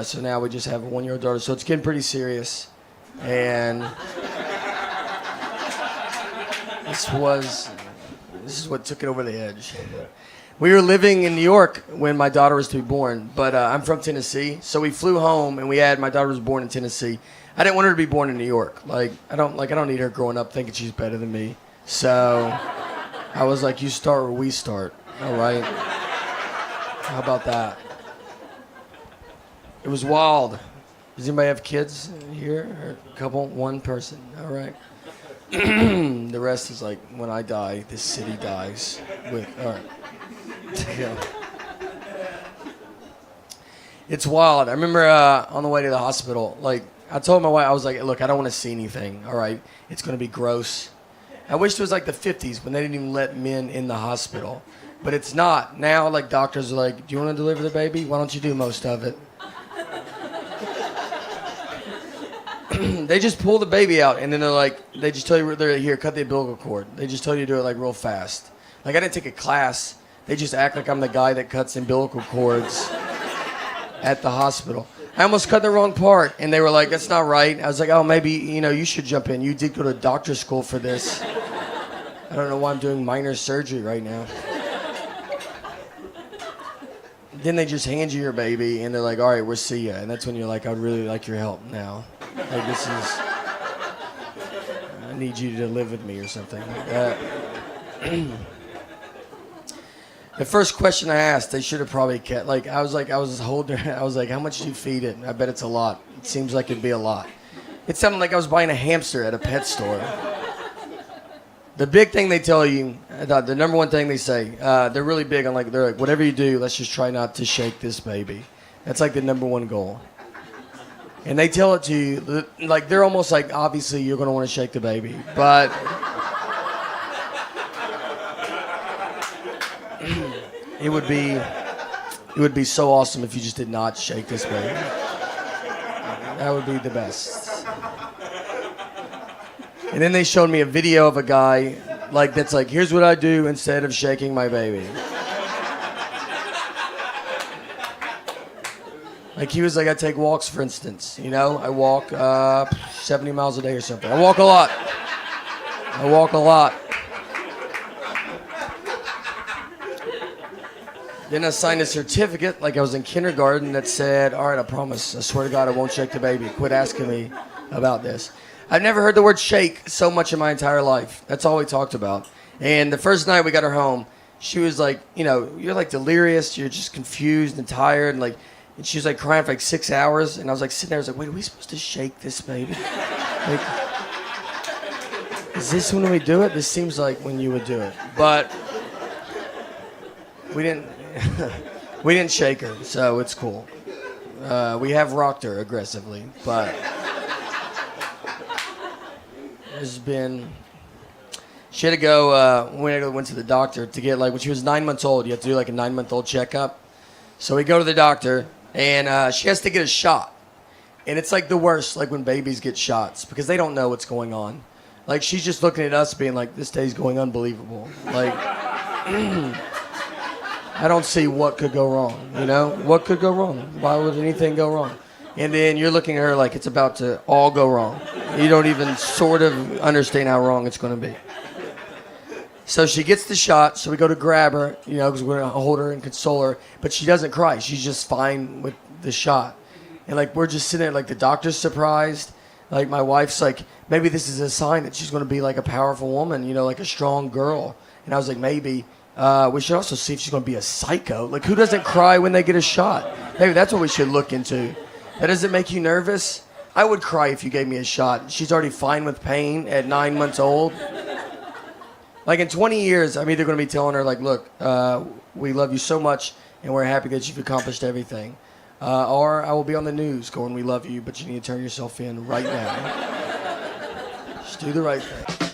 So now we just have a 1-year-old daughter. So it's getting pretty serious. And this is what took it over the edge. We were living in New York when my daughter was to be born, but I'm from Tennessee, so we flew home and my daughter was born in Tennessee. I didn't want her to be born in New York. I don't need her growing up thinking she's better than me. So I was like, you start where we start, all right? How about that? It was wild. Does anybody have kids here? Or a couple? One person, all right. The rest is like, when I die, this city dies. All right. Yeah. It's wild. I remember on the way to the hospital, I told my wife, I was like, look, I don't want to see anything, all right? It's going to be gross. I wish it was like the 50s when they didn't even let men in the hospital. But it's not. Now, doctors are like, do you want to deliver the baby? Why don't you do most of it? They just pull the baby out, and then they just tell you, they're here, cut the umbilical cord. They just tell you to do it real fast. I didn't take a class. They just act like I'm the guy that cuts umbilical cords at the hospital. I almost cut the wrong part, and they were like, that's not right. I was like, oh, maybe, you should jump in. You did go to doctor school for this. I don't know why I'm doing minor surgery right now. Then they just hand you your baby, and they're like, all right, we'll see you. And that's when you're like, I'd really like your help now. I need you to live with me or something. The first question I asked, they should have probably kept, I was holding her, I was like, how much do you feed it? I bet it's a lot. It seems like it'd be a lot. It sounded like I was buying a hamster at a pet store. The big thing they tell you, the number one thing they say, they're really big on they're like, whatever you do, let's just try not to shake this baby. That's the number one goal. And they tell it to you, they're almost obviously you're going to want to shake the baby. But it would be so awesome if you just did not shake this baby. That would be the best. And then they showed me a video of a guy that's here's what I do instead of shaking my baby. He was I take walks, for instance. I walk 70 miles a day or something. I walk a lot. Then I signed a certificate I was in kindergarten that said, all right, I promise, I swear to God, I won't shake the baby. Quit asking me about this. I've never heard the word shake so much in my entire life. That's all we talked about. And the first night we got her home, she was you're delirious, you're just confused and tired, and she was crying for 6 hours, and I was sitting there, I was wait, are we supposed to shake this baby? Is this when we do it? This seems like when you would do it. But we didn't shake her, so it's cool. We have rocked her aggressively, but she had to go, went to the doctor to get, when she was 9 months old, you have to do a 9-month-old checkup. So we go to the doctor, and she has to get a shot. And it's the worst, when babies get shots, because they don't know what's going on. She's just looking at us being this day's going unbelievable. I don't see what could go wrong, What could go wrong? Why would anything go wrong? And then you're looking at her it's about to all go wrong. You don't even sort of understand how wrong it's going to be. So she gets the shot, so we go to grab her, because we're going to hold her and console her. But she doesn't cry. She's just fine with the shot. And, we're just sitting there, the doctor's surprised. My wife's maybe this is a sign that she's going to be, a powerful woman, a strong girl. And I was maybe. We should also see if she's going to be a psycho. Who doesn't cry when they get a shot? Maybe that's what we should look into. That doesn't make you nervous? I would cry if you gave me a shot. She's already fine with pain at 9 months old. In 20 years, I'm either going to be telling her, look, we love you so much, and we're happy that you've accomplished everything. Or I will be on the news going, we love you, but you need to turn yourself in right now. Just do the right thing.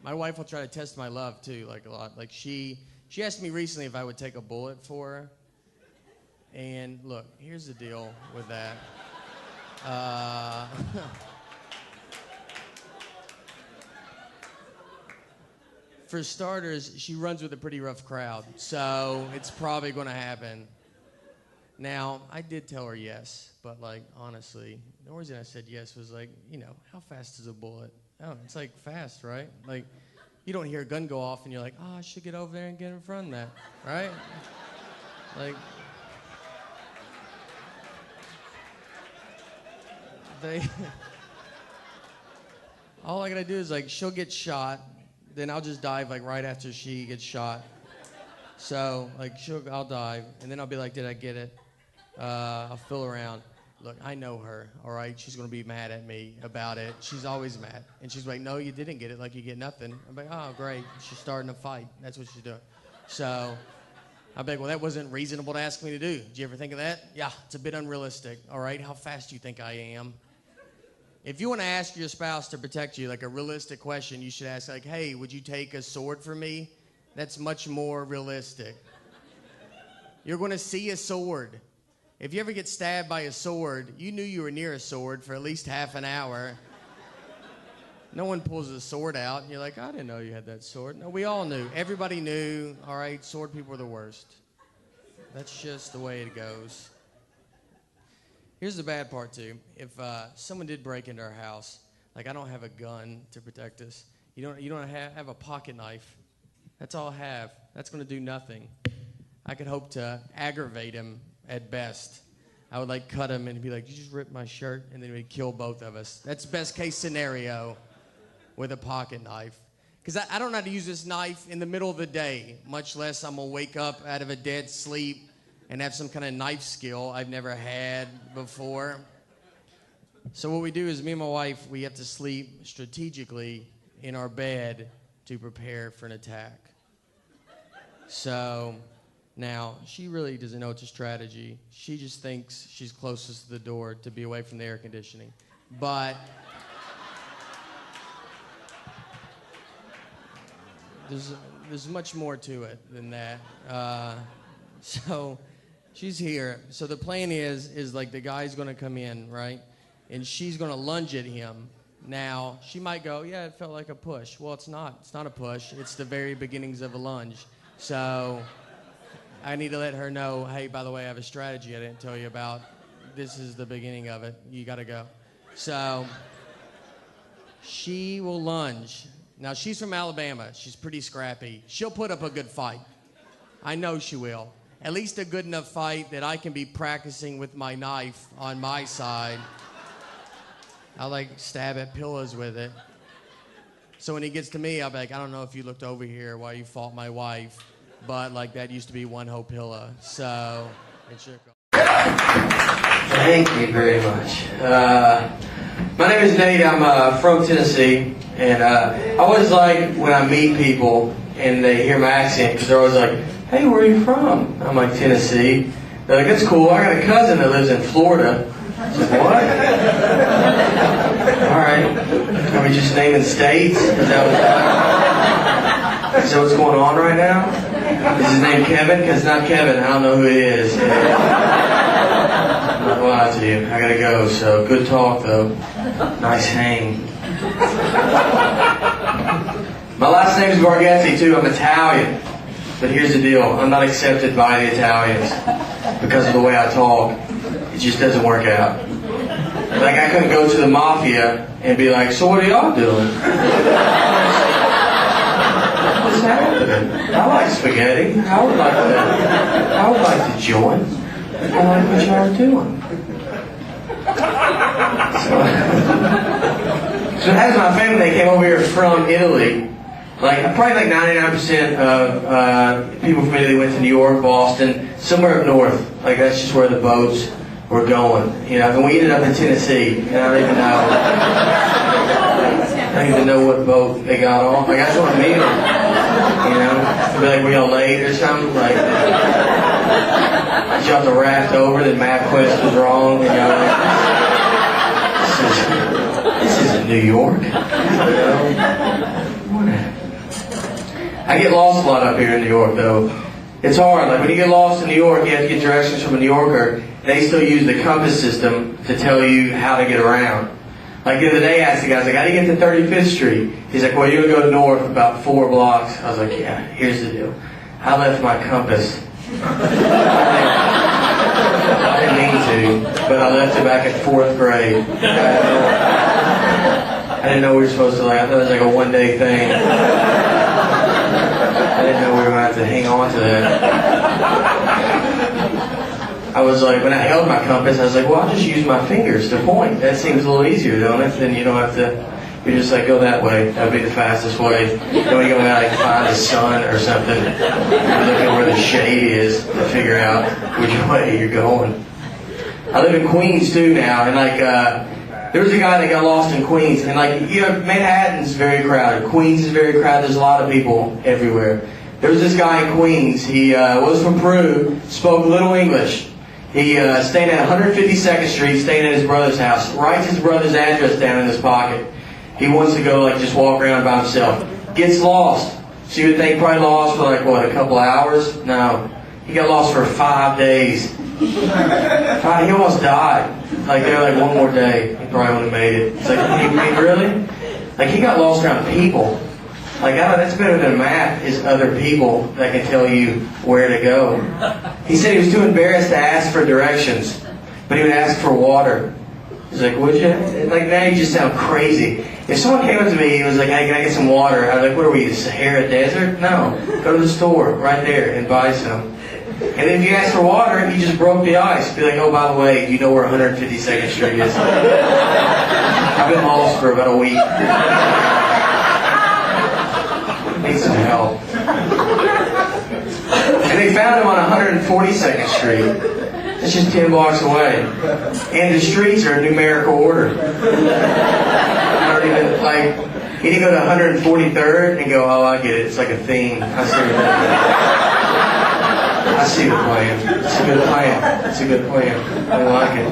my wife will try to test my love too, like a lot. Like she asked me recently if I would take a bullet for her. And look, here's the deal with that. For starters, she runs with a pretty rough crowd, so it's probably going to happen. Now, I did tell her yes, but like honestly, the reason I said yes was like, how fast is a bullet? Oh, it's like fast, right? Like, you don't hear a gun go off and you're like, I should get over there and get in front of that, right? Like, all I gotta do is like, she'll get shot, then I'll just dive like right after she gets shot. So like, I'll dive, and then I'll be like, did I get it? I'll feel around. Look, I know her, all right? She's gonna be mad at me about it. She's always mad. And she's like, no, you didn't get it, like you get nothing. I'm like, oh, great, she's starting a fight. That's what she's doing. So I'm like, well, that wasn't reasonable to ask me to do. Did you ever think of that? Yeah, it's a bit unrealistic, all right? How fast do you think I am? If you want to ask your spouse to protect you, like a realistic question, you should ask like, hey, would you take a sword for me? That's much more realistic. You're going to see a sword. If you ever get stabbed by a sword, you knew you were near a sword for at least half an hour. No one pulls a sword out, and you're like, I didn't know you had that sword. No, we all knew. Everybody knew, all right, sword people are the worst. That's just the way it goes. Here's the bad part, too. If someone did break into our house, like I don't have a gun to protect us. You don't have a pocket knife. That's all I have. That's going to do nothing. I could hope to aggravate him at best. I would like cut him and be like, you just ripped my shirt, and then we'd kill both of us. That's best case scenario with a pocket knife. Because I don't know how to use this knife in the middle of the day, much less I'm going to wake up out of a dead sleep and have some kind of knife skill I've never had before. So what we do is me and my wife, we have to sleep strategically in our bed to prepare for an attack. So now, she really doesn't know it's a strategy. She just thinks she's closest to the door to be away from the air conditioning. But there's much more to it than that. So she's here. So the plan is like the guy's going to come in, right? And she's going to lunge at him. Now, she might go, yeah, it felt like a push. Well, it's not. It's not a push. It's the very beginnings of a lunge. So I need to let her know, hey, by the way, I have a strategy I didn't tell you about. This is the beginning of it. You got to go. So she will lunge. Now, she's from Alabama. She's pretty scrappy. She'll put up a good fight. I know she will. At least a good enough fight that I can be practicing with my knife on my side. I'll, like, stab at pillows with it. So when he gets to me, I'll be like, I don't know if you looked over here while you fought my wife, but, like, that used to be one whole pillow. So it's your call. Thank you very much. My name is Nate. I'm from Tennessee. And I always like when I meet people and they hear my accent because they're always like, hey, where are you from? I'm like, Tennessee. They're like, that's cool. I got a cousin that lives in Florida. I was like, what? All right. Are we just naming states? Is that what's going on right now? Is his name Kevin? Because it's not Kevin. I don't know who it is. I'm not going to lie to you. I got to go. So good talk, though. Nice hang. My last name is Bargatze, too. I'm Italian. But here's the deal. I'm not accepted by the Italians because of the way I talk. It just doesn't work out. Like, I couldn't go to the mafia and be like, so what are y'all doing? What's happening? I like spaghetti. I would like to join. I like what y'all are doing. So as my family, they came over here from Italy. Like, probably like 99% of people from Italy went to New York, Boston, somewhere up north. Like, that's just where the boats were going. You know, and we ended up in Tennessee, and I don't even know what boat they got on. Like, I just want to meet them. You know, I'd be like, were y'all late or something? Like, I jumped the raft over, then MapQuest was wrong, and y'all like, this isn't New York. You know? What happened? I get lost a lot up here in New York, though. It's hard. Like when you get lost in New York, you have to get directions from a New Yorker. They still use the compass system to tell you how to get around. Like the other day, I asked the guy, I was like, how do you get to 35th Street? He's like, well, you're going to go north about 4 blocks. I was like, yeah, here's the deal. I left my compass. I didn't mean to, but I left it back in 4th grade. I didn't know we were supposed to, like, I thought it was like a one-day thing. I didn't know we were going to have to hang on to that. I was like, when I held my compass, I was like, well, I'll just use my fingers to point. That seems a little easier, don't it? Then you don't have to, you're just like, go that way. That would be the fastest way. Then when you go out and find the sun or something, you're looking where the shade is to figure out which way you're going. I live in Queens, too, now, and like, there was a guy that got lost in Queens, and like, you know, Manhattan's very crowded. Queens is very crowded. There's a lot of people everywhere. There was this guy in Queens. He was from Peru, spoke little English. He stayed at 152nd Street, staying at his brother's house. Writes his brother's address down in his pocket. He wants to go, like, just walk around by himself. Gets lost. So you would think probably lost for, like, what, a couple hours? No. He got lost for 5 days. He almost died. Like, they were like, one more day. He probably wouldn't have made it. It's like, you mean, really? Like, he got lost around people. Like, that's better than a map, is other people that can tell you where to go. He said he was too embarrassed to ask for directions, but he would ask for water. He's like, would you? Like, now you just sound crazy. If someone came up to me and was like, hey, can I get some water? I was like, what are we, the Sahara Desert? No. Go to the store right there and buy some. And then if you ask for water, you just broke the ice. Be like, oh, by the way, you know where 152nd Street is? I've been lost for about a week. Need some help. And they found him on 142nd Street. It's just 10 blocks away. And the streets are in numerical order. I don't even, like, he didn't go to 143rd and go, oh, I get it. It's like a theme. I see the plan. It's a good plan. It's a good plan. I like it.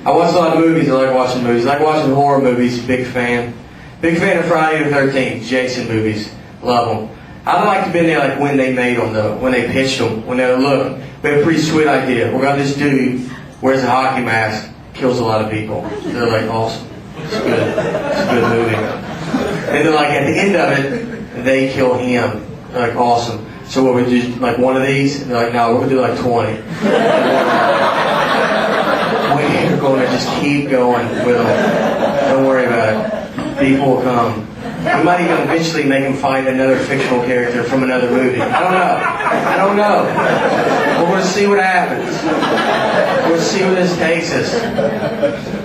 I watch a lot of movies. I like watching movies. I like watching horror movies. Big fan. Big fan of Friday the 13th, Jason movies. Love them. I'd like to have been there like when they made them, though, when they pitched them. When they were, look, we have a pretty sweet idea. We got this dude, wears a hockey mask, kills a lot of people. They're like, awesome. It's good. It's a good movie. And then like at the end of it, they kill him. They're like, awesome. So what, we do like one of these? And they're like, no, we're going to do like 20. We're going to just keep going with them. Don't worry about it. People will come. We might even eventually make him fight another fictional character from another movie. I don't know. We're going to see what happens. We'll see where this takes us.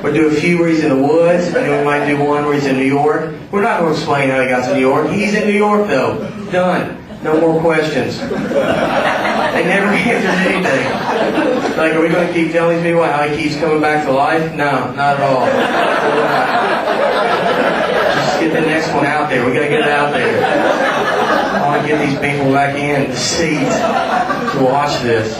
We'll do a few where he's in the woods, and then we might do one where he's in New York. We're not going to explain how he got to New York. He's in New York, though. Done. No more questions. They never answered anything. Like, are we going to keep telling these people how he keeps coming back to life? No, not at all. Just get the next one out there. We got to get it out there. I want to get these people back in the seats to watch this.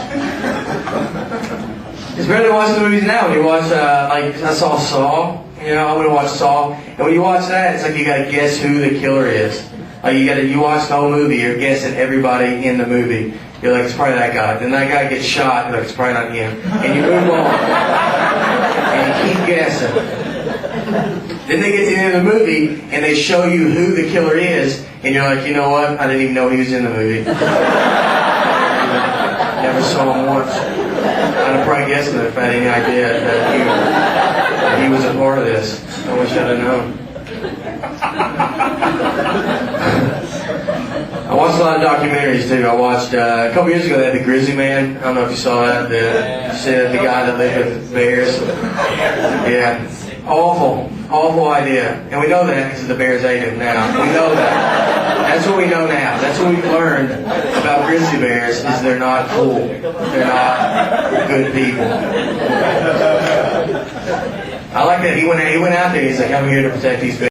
It's better to watch the movies now. When you watch, like, I saw Saw. You know, I'm going to watch Saw. And when you watch that, it's like you got to guess who the killer is. Like you watch the whole movie, you're guessing everybody in the movie. You're like, it's probably that guy. Then that guy gets shot, you're like, it's probably not him. And you move on. And you keep guessing. Then they get to the end of the movie, and they show you who the killer is, and you're like, you know what? I didn't even know he was in the movie. Never saw him once. I'd have probably guessed it if I had any idea that he was a part of this. I wish I'd have known. I watched a lot of documentaries too. I watched a couple years ago they had the Grizzly Man. I don't know if you saw that. The guy that lived with bears. Yeah, awful idea. And we know that because the bears ate him. Now we know that. That's what we know now. That's what we've learned about grizzly bears is they're not cool. They're not good people. I like that he went out there. He's like, I'm here to protect these bears.